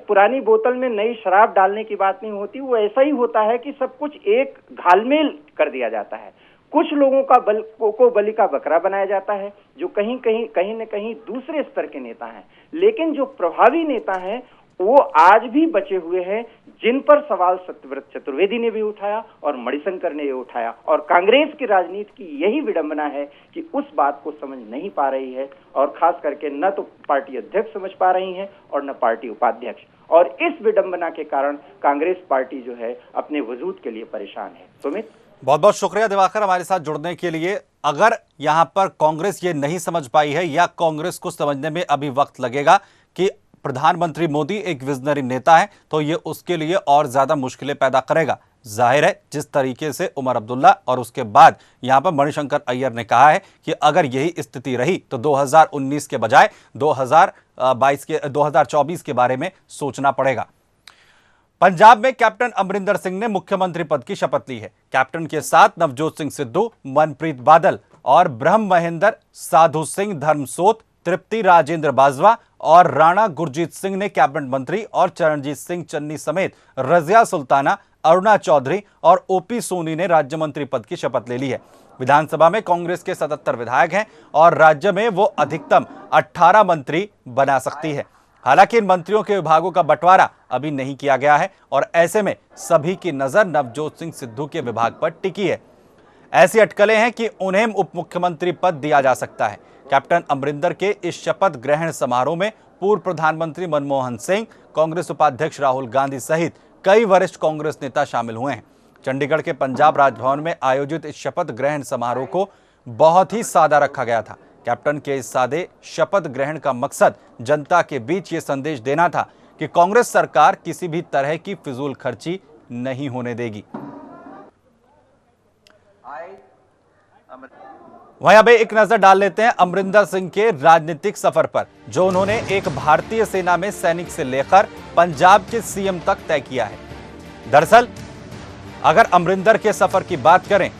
पुरानी बोतल में नई शराब डालने की बात नहीं होती। वो ऐसा ही होता है कि सब कुछ एक घालमेल कर दिया जाता है। कुछ लोगों को बलि का बकरा बनाया जाता है, जो कहीं न कहीं दूसरे स्तर के नेता हैं। लेकिन जो प्रभावी नेता हैं वो आज भी बचे हुए हैं, जिन पर सवाल सत्यव्रत चतुर्वेदी ने भी उठाया और मणिशंकर ने ये उठाया। और कांग्रेस की राजनीति की यही विडंबना है कि उस बात को समझ नहीं पा रही है, और खास करके न तो पार्टी अध्यक्ष समझ पा रही हैं और न पार्टी उपाध्यक्ष। और इस विडंबना के कारण कांग्रेस पार्टी जो है अपने वजूद के लिए परेशान है। सुमित, बहुत बहुत शुक्रिया दिवाकर हमारे साथ जुड़ने के लिए। अगर यहां पर कांग्रेस ये नहीं समझ पाई है, या कांग्रेस को समझने में अभी वक्त लगेगा कि प्रधानमंत्री मोदी एक विजनरी नेता है, तो ये उसके लिए और ज्यादा मुश्किलें पैदा करेगा। जाहिर है, जिस तरीके से उमर अब्दुल्ला और उसके बाद यहां पर मणिशंकर अय्यर ने कहा है कि अगर यही स्थिति रही तो 2019 के बजाय 2024 के बारे में सोचना पड़ेगा। पंजाब में कैप्टन अमरिंदर सिंह ने मुख्यमंत्री पद की शपथ ली है। कैप्टन के साथ नवजोत सिंह सिद्धू, मनप्रीत बादल और ब्रह्म महेंद्र, साधु सिंह धर्मसोत, तृप्ति राजेंद्र बाजवा और राणा गुरजीत सिंह ने कैबिनेट मंत्री और चरणजीत सिंह चन्नी समेत रजिया सुल्ताना, अरुणा चौधरी और ओपी सोनी ने राज्य मंत्री पद की शपथ ले ली है। विधानसभा में कांग्रेस के 77 विधायक हैं और राज्य में वो अधिकतम 18 मंत्री बना सकती है। हालांकि इन मंत्रियों के विभागों का बंटवारा अभी नहीं किया गया है और ऐसे में सभी की नजर नवजोत सिंह सिद्धू के विभाग पर टिकी है। ऐसी अटकलें हैं कि उन्हें उप मुख्यमंत्री पद दिया जा सकता है। कैप्टन अमरिंदर के इस शपथ ग्रहण समारोह में पूर्व प्रधानमंत्री मनमोहन सिंह, कांग्रेस उपाध्यक्ष राहुल गांधी सहित कई वरिष्ठ कांग्रेस नेता शामिल हुए हैं। चंडीगढ़ के पंजाब राजभवन में आयोजित इस शपथ ग्रहण समारोह को बहुत ही सादा रखा गया था। कैप्टन के इस सादे शपथ ग्रहण का मकसद जनता के बीच ये संदेश देना था कि कांग्रेस सरकार किसी भी तरह की फिजूल खर्ची नहीं होने देगी। वहीं अब एक नजर डाल लेते हैं अमरिंदर सिंह के राजनीतिक सफर पर, जो उन्होंने एक भारतीय सेना में सैनिक से लेकर पंजाब के सीएम तक तय किया है। दरअसल अगर अमरिंदर के सफर की बात करें,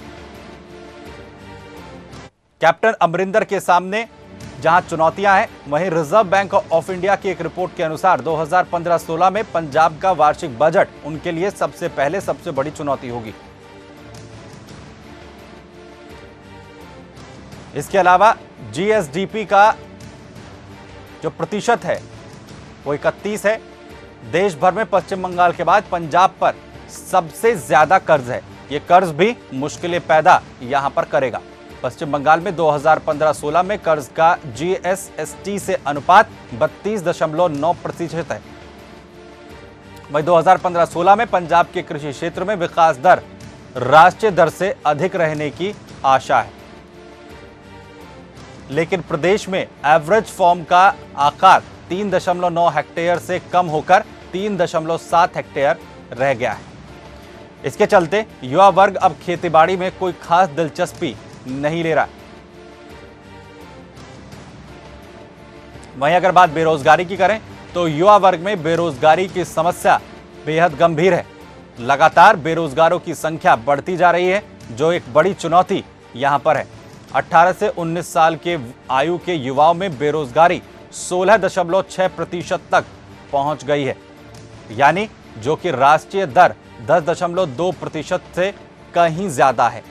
कैप्टन अमरिंदर के सामने जहां चुनौतियां हैं, वहीं रिजर्व बैंक ऑफ इंडिया की एक रिपोर्ट के अनुसार 2015-16 में पंजाब का वार्षिक बजट उनके लिए सबसे पहले सबसे बड़ी चुनौती होगी। इसके अलावा जीएसडीपी का जो प्रतिशत है वो 31 है। देश भर में पश्चिम बंगाल के बाद पंजाब पर सबसे ज्यादा कर्ज है। ये कर्ज भी मुश्किलें पैदा यहां पर करेगा। पश्चिम बंगाल में 2015-16 में कर्ज का जीएसएसटी से अनुपात 32.9% है। वहीं 2015-16 में पंजाब के कृषि क्षेत्र में विकास दर राष्ट्रीय दर से अधिक रहने की आशा है, लेकिन प्रदेश में एवरेज फॉर्म का आकार 3.9 हेक्टेयर से कम होकर 3.7 हेक्टेयर रह गया है। इसके चलते युवा वर्ग अब खेतीबाड़ी में कोई खास दिलचस्पी नहीं ले रहा। वहीं अगर बात बेरोजगारी की करें तो युवा वर्ग में बेरोजगारी की समस्या बेहद गंभीर है। लगातार बेरोजगारों की संख्या बढ़ती जा रही है, जो एक बड़ी चुनौती यहां पर है। 18 से 19 साल के आयु के युवाओं में बेरोजगारी 16.6% तक पहुंच गई है, यानी जो कि राष्ट्रीय दर 10.2% से कहीं ज्यादा है।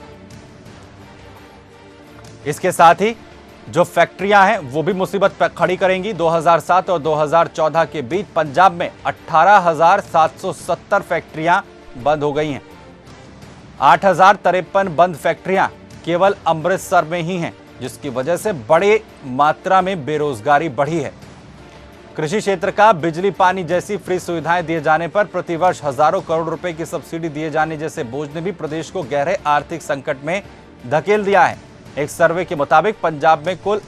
इसके साथ ही जो फैक्ट्रियां हैं वो भी मुसीबत पर खड़ी करेंगी। 2007 और 2014 के बीच पंजाब में 18,770 फैक्ट्रियां बंद हो गई हैं। 8,053 बंद फैक्ट्रियां केवल अमृतसर में ही हैं, जिसकी वजह से बड़ी मात्रा में बेरोजगारी बढ़ी है। कृषि क्षेत्र का बिजली पानी जैसी फ्री सुविधाएं दिए जाने पर प्रतिवर्ष हजारों करोड़ रुपए की सब्सिडी दिए जाने जैसे बोझ ने भी प्रदेश को गहरे आर्थिक संकट में धकेल दिया है। एक सर्वे के मुताबिक पंजाब में कुल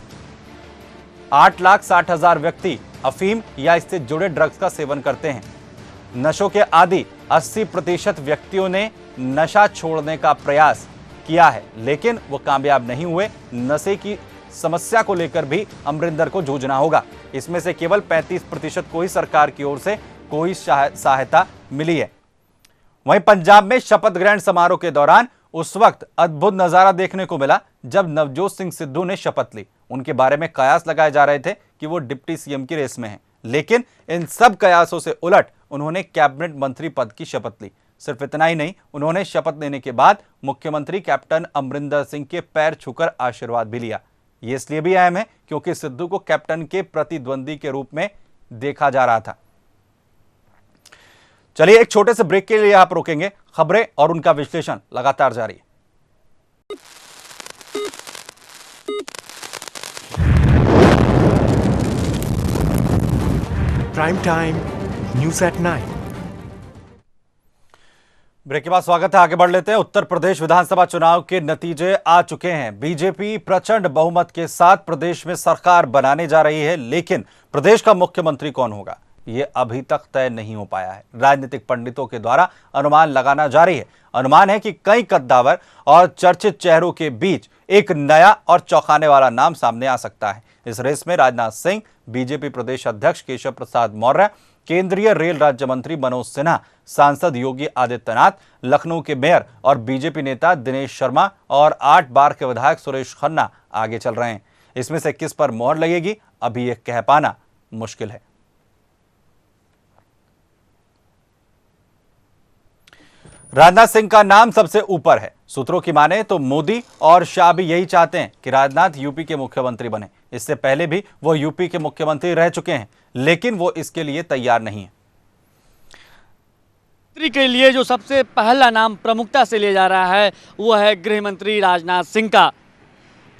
8,60,000 व्यक्ति अफीम या इससे जुड़े ड्रग्स का सेवन करते हैं। नशों के आदी 80% व्यक्तियों ने नशा छोड़ने का प्रयास किया है, लेकिन वो कामयाब नहीं हुए। नशे की समस्या को लेकर भी अमरिंदर को जूझना होगा। इसमें से केवल 35% को ही सरकार की ओर से कोई सहायता मिली है। वहीं पंजाब में शपथ ग्रहण समारोह के दौरान उस वक्त अद्भुत नजारा देखने को मिला जब नवजोत सिंह सिद्धू ने शपथ ली। उनके बारे में कयास लगाए जा रहे थे कि वो डिप्टी सीएम की रेस में हैं, लेकिन इन सब कयासों से उलट उन्होंने कैबिनेट मंत्री पद की शपथ ली। सिर्फ इतना ही नहीं, उन्होंने शपथ लेने के बाद मुख्यमंत्री कैप्टन अमरिंदर सिंह के पैर छूकर आशीर्वाद भी लिया। ये इसलिए भी अहम है क्योंकि सिद्धू को कैप्टन के प्रतिद्वंदी के रूप में देखा जा रहा था। चलिए एक छोटे से ब्रेक के लिए आप रोकेंगे। खबरें और उनका विश्लेषण लगातार जारी है। Prime time, news at 9. Break के बाद स्वागत है। आगे बढ़ लेते हैं। उत्तर प्रदेश विधानसभा चुनाव के नतीजे आ चुके हैं। बीजेपी प्रचंड बहुमत के साथ प्रदेश में सरकार बनाने जा रही है, लेकिन प्रदेश का मुख्यमंत्री कौन होगा ये अभी तक तय नहीं हो पाया है। राजनीतिक पंडितों के द्वारा अनुमान लगाना जारी है। अनुमान है कि कई कद्दावर और चर्चित चेहरों के बीच एक नया और चौंकाने वाला नाम सामने आ सकता है। इस रेस में राजनाथ सिंह, बीजेपी प्रदेश अध्यक्ष केशव प्रसाद मौर्य, केंद्रीय रेल राज्य मंत्री मनोज सिन्हा, सांसद योगी आदित्यनाथ, लखनऊ के मेयर और बीजेपी नेता दिनेश शर्मा और 8 बार के विधायक सुरेश खन्ना आगे चल रहे हैं। इसमें से किस पर मोहर लगेगी, अभी यह कह पाना मुश्किल है। राजनाथ सिंह का नाम सबसे ऊपर है। सूत्रों की माने तो मोदी और शाह भी यही चाहते हैं कि राजनाथ यूपी के मुख्यमंत्री बने। इससे पहले भी वो यूपी के मुख्यमंत्री रह चुके हैं, लेकिन वो इसके लिए तैयार नहीं है। मंत्री के लिए जो सबसे पहला नाम प्रमुखता से लिया जा रहा है वो है गृह मंत्री राजनाथ सिंह का।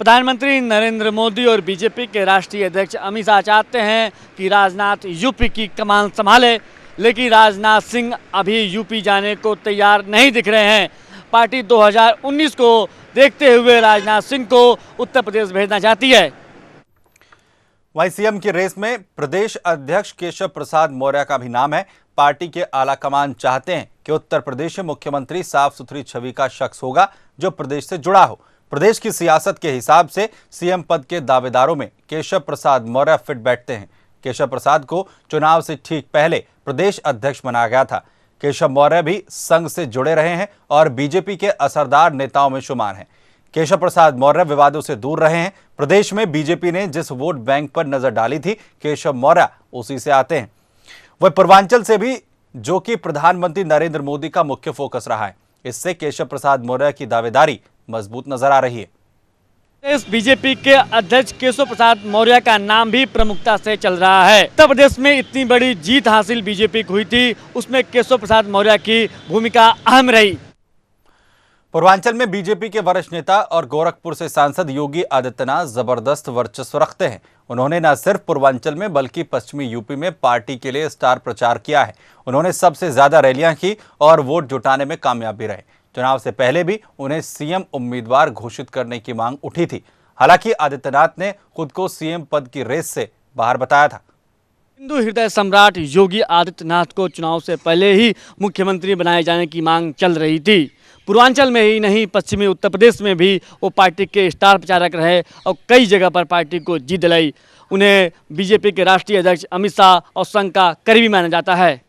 प्रधानमंत्री नरेंद्र मोदी और बीजेपी के राष्ट्रीय अध्यक्ष अमित शाह चाहते हैं कि राजनाथ यूपी की कमान संभाले, लेकिन राजनाथ सिंह अभी यूपी जाने को तैयार नहीं दिख रहे हैं। पार्टी 2019 को देखते हुए राजनाथ सिंह को उत्तर प्रदेश भेजना चाहती है। वहीं सीएम की रेस में प्रदेश अध्यक्ष केशव प्रसाद मौर्य का भी नाम है। पार्टी के आलाकमान चाहते हैं कि उत्तर प्रदेश में मुख्यमंत्री साफ सुथरी छवि का शख्स होगा जो प्रदेश से जुड़ा हो। प्रदेश की सियासत के हिसाब से सीएम पद के दावेदारों में केशव प्रसाद मौर्य फिट बैठते हैं। केशव प्रसाद को चुनाव से ठीक पहले प्रदेश अध्यक्ष बनाया गया था। केशव मौर्य भी संघ से जुड़े रहे हैं और बीजेपी के असरदार नेताओं में शुमार हैं। केशव प्रसाद मौर्य विवादों से दूर रहे हैं। प्रदेश में बीजेपी ने जिस वोट बैंक पर नजर डाली थी, केशव मौर्य उसी से आते हैं। वह पूर्वांचल से भी, जो कि प्रधानमंत्री नरेंद्र मोदी का मुख्य फोकस रहा है। इससे केशव प्रसाद मौर्य की दावेदारी मजबूत नजर आ रही है। इस बीजेपी के अध्यक्ष केशव प्रसाद मौर्य का नाम भी प्रमुखता से चल रहा है। उत्तर प्रदेश में इतनी बड़ी जीत हासिल बीजेपी को हुई थी, उसमें केशव प्रसाद मौर्य की भूमिका अहम रही। पूर्वांचल में बीजेपी के वरिष्ठ नेता और गोरखपुर से सांसद योगी आदित्यनाथ जबरदस्त वर्चस्व रखते हैं। उन्होंने न सिर्फ पूर्वांचल में बल्कि पश्चिमी यूपी में पार्टी के लिए स्टार प्रचार किया है। उन्होंने सबसे ज्यादा रैलियां की और वोट जुटाने में कामयाब भी रहे। चुनाव से पहले भी उन्हें सीएम उम्मीदवार घोषित करने की मांग उठी थी। हालांकि आदित्यनाथ ने खुद को सीएम पद की रेस से बाहर बताया था। हिंदू हृदय सम्राट योगी आदित्यनाथ को चुनाव से पहले ही मुख्यमंत्री बनाए जाने की मांग चल रही थी। पूर्वांचल में ही नहीं, पश्चिमी उत्तर प्रदेश में भी वो पार्टी के स्टार प्रचारक रहे और कई जगह पर पार्टी को जीत दिलाई। उन्हें बीजेपी के राष्ट्रीय अध्यक्ष अमित शाह और संघ का करीबी माना जाता है।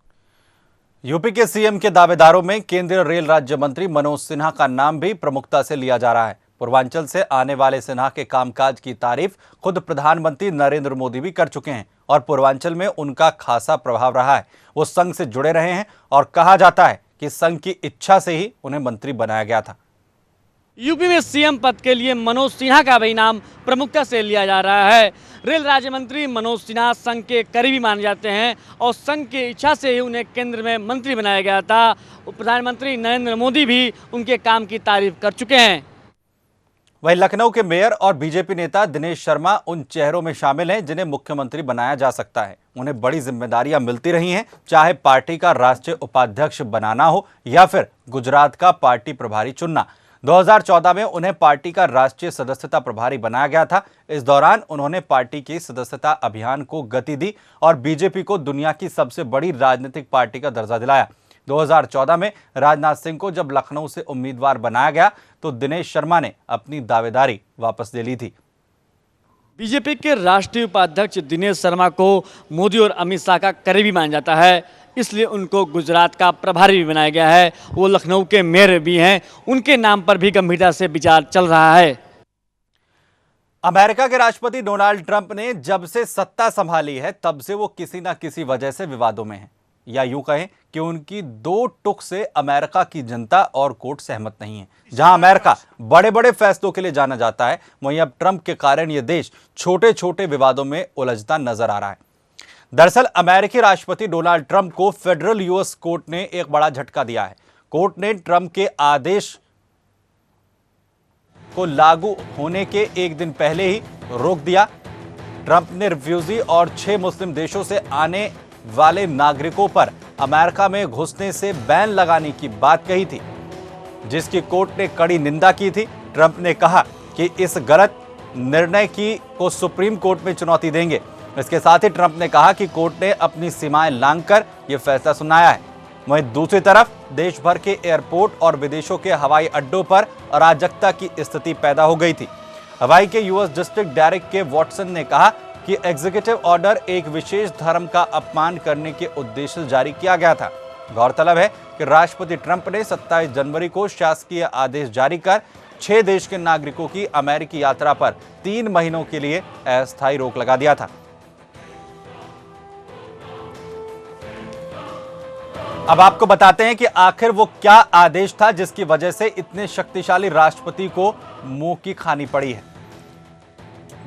यूपी के सीएम के दावेदारों में केंद्रीय रेल राज्य मंत्री मनोज सिन्हा का नाम भी प्रमुखता से लिया जा रहा है। पूर्वांचल से आने वाले सिन्हा के कामकाज की तारीफ खुद प्रधानमंत्री नरेंद्र मोदी भी कर चुके हैं और पूर्वांचल में उनका खासा प्रभाव रहा है। वो संघ से जुड़े रहे हैं और कहा जाता है कि संघ की इच्छा से ही उन्हें मंत्री बनाया गया था। यूपी में सीएम पद के लिए मनोज सिन्हा का भी नाम प्रमुखता से लिया जा रहा है। रेल राज्य मंत्री मनोज सिन्हा संघ के करीबी माने जाते हैं और संघ की इच्छा से ही उन्हें केंद्र में मंत्री बनाया गया था। प्रधानमंत्री नरेंद्र मोदी भी उनके काम की तारीफ कर चुके हैं। वहीं लखनऊ के मेयर और बीजेपी नेता दिनेश शर्मा उन चेहरों में शामिल हैं जिन्हें मुख्यमंत्री बनाया जा सकता है। उन्हें बड़ी जिम्मेदारियां मिलती रही हैं, चाहे पार्टी का राष्ट्रीय उपाध्यक्ष बनाना हो या फिर गुजरात का पार्टी प्रभारी चुनना। 2014 में उन्हें पार्टी का राष्ट्रीय सदस्यता प्रभारी बनाया गया था। इस दौरान उन्होंने पार्टी की सदस्यता अभियान को गति दी और बीजेपी को दुनिया की सबसे बड़ी राजनीतिक पार्टी का दर्जा दिलाया। 2014 में राजनाथ सिंह को जब लखनऊ से उम्मीदवार बनाया गया तो दिनेश शर्मा ने अपनी दावेदारी वापस ले ली थी। बीजेपी के राष्ट्रीय उपाध्यक्ष दिनेश शर्मा को मोदी और अमित शाह का करीबी माना जाता है, इसलिए उनको गुजरात का प्रभारी भी बनाया गया है। वो लखनऊ के मेयर भी हैं, उनके नाम पर भी गंभीरता से विचार चल रहा है। अमेरिका के राष्ट्रपति डोनाल्ड ट्रंप ने जब से सत्ता संभाली है तब से वो किसी न किसी वजह से विवादों में हैं, या यूं कहें कि उनकी दो टुक से अमेरिका की जनता और कोर्ट सहमत नहीं है। जहां अमेरिका बड़े बड़े फैसलों के लिए जाना जाता है, वहीं अब ट्रंप के कारण यह देश छोटे छोटे विवादों में उलझता नजर आ रहा है। दरअसल अमेरिकी राष्ट्रपति डोनाल्ड ट्रंप को फेडरल यूएस कोर्ट ने एक बड़ा झटका दिया है। कोर्ट ने ट्रंप के आदेश को लागू होने के एक दिन पहले ही रोक दिया। ट्रंप ने रिफ्यूजी और 6 मुस्लिम देशों से आने वाले नागरिकों पर अमेरिका में घुसने से बैन लगाने की बात कही थी, जिसकी कोर्ट ने कड़ी निंदा की थी। ट्रंप ने कहा कि इस गलत निर्णय को सुप्रीम कोर्ट में चुनौती देंगे। इसके साथ ही ट्रंप ने कहा कि कोर्ट ने अपनी सीमाएं लांघकर यह फैसला सुनाया है। वहीं दूसरी तरफ देश भर के एयरपोर्ट और विदेशों के हवाई अड्डों पर अराजकता की स्थिति पैदा हो गई थी। हवाई के यूएस डिस्ट्रिक्ट डायरेक्टर के वॉटसन ने कहा कि एग्जीक्यूटिव ऑर्डर एक विशेष धर्म का अपमान करने के उद्देश्य से जारी किया गया था। गौरतलब है कि राष्ट्रपति ट्रंप ने 27 जनवरी को शासकीय आदेश जारी कर 6 देश के नागरिकों की अमेरिकी यात्रा पर 3 महीनों के लिए अस्थायी रोक लगा दिया था। अब आपको बताते हैं कि आखिर वो क्या आदेश था जिसकी वजह से इतने शक्तिशाली राष्ट्रपति को मुंह की खानी पड़ी है।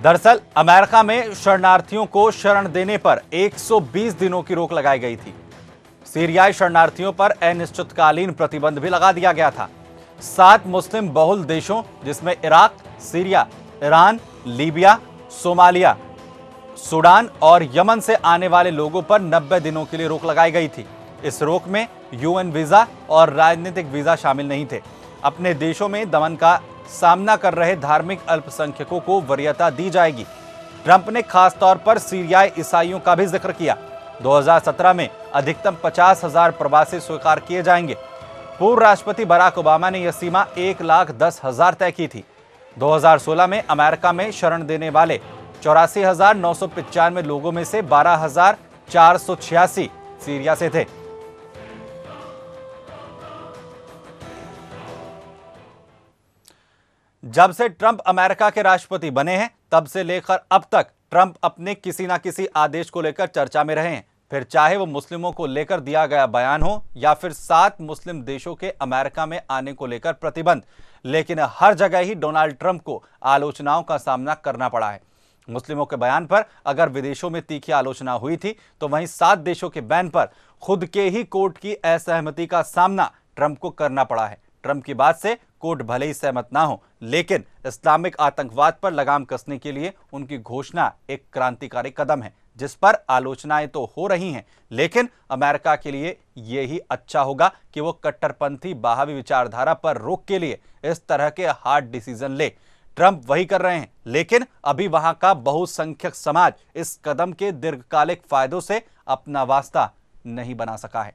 दरअसल अमेरिका में शरणार्थियों को शरण देने पर 120 दिनों की रोक लगाई गई थी। सीरियाई शरणार्थियों पर अनिश्चितकालीन प्रतिबंध भी लगा दिया गया था। 7 मुस्लिम बहुल देशों जिसमें Iraq, Syria, Iran, Libya, Somalia, Sudan और यमन से आने वाले लोगों पर 90 दिनों के लिए रोक लगाई गई थी। इस रोक में यूएन वीजा और राजनीतिक वीजा शामिल नहीं थे। अपने देशों में दमन का सामना कर रहे धार्मिक अल्पसंख्यकों को वरीयता दी जाएगी। ट्रंप ने खास तौर पर सीरियाई ईसाइयों का भी जिक्र किया। 2017 में अधिकतम 50,000 प्रवासी स्वीकार किए जाएंगे। पूर्व राष्ट्रपति बराक ओबामा ने यह सीमा 1,10,000 तय की थी। 2016 में अमेरिका में शरण देने वाले 84,995 लोगों में से 12,486 सीरिया से थे। जब से ट्रंप अमेरिका के राष्ट्रपति बने हैं तब से लेकर अब तक ट्रंप अपने किसी ना किसी आदेश को लेकर चर्चा में रहे हैं, फिर चाहे वो मुस्लिमों को लेकर दिया गया बयान हो या फिर 7 मुस्लिम देशों के अमेरिका में आने को लेकर प्रतिबंध। लेकिन हर जगह ही डोनाल्ड ट्रंप को आलोचनाओं का सामना करना पड़ा है। मुस्लिमों के बयान पर अगर विदेशों में तीखी आलोचना हुई थी तो वहीं 7 देशों के बैन पर खुद के ही कोर्ट की असहमति का सामना ट्रंप को करना पड़ा है। ट्रंप की बात से कोर्ट भले ही सहमत ना हो, लेकिन इस्लामिक आतंकवाद पर लगाम कसने के लिए उनकी घोषणा एक क्रांतिकारी कदम है, जिस पर आलोचनाएं तो हो रही हैं, लेकिन अमेरिका के लिए यही अच्छा होगा कि वो कट्टरपंथी बहावी विचारधारा पर रोक के लिए इस तरह के हार्ड डिसीजन ले। ट्रंप वही कर रहे हैं, लेकिन अभी वहां का बहुसंख्यक समाज इस कदम के दीर्घकालिक फायदों से अपना वास्ता नहीं बना सका है।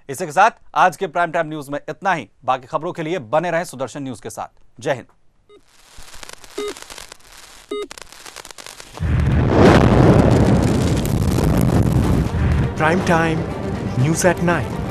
इसी के साथ आज के प्राइम टाइम न्यूज में इतना ही। बाकी खबरों के लिए बने रहें सुदर्शन न्यूज के साथ। जय Hind. Prime Time News at 9.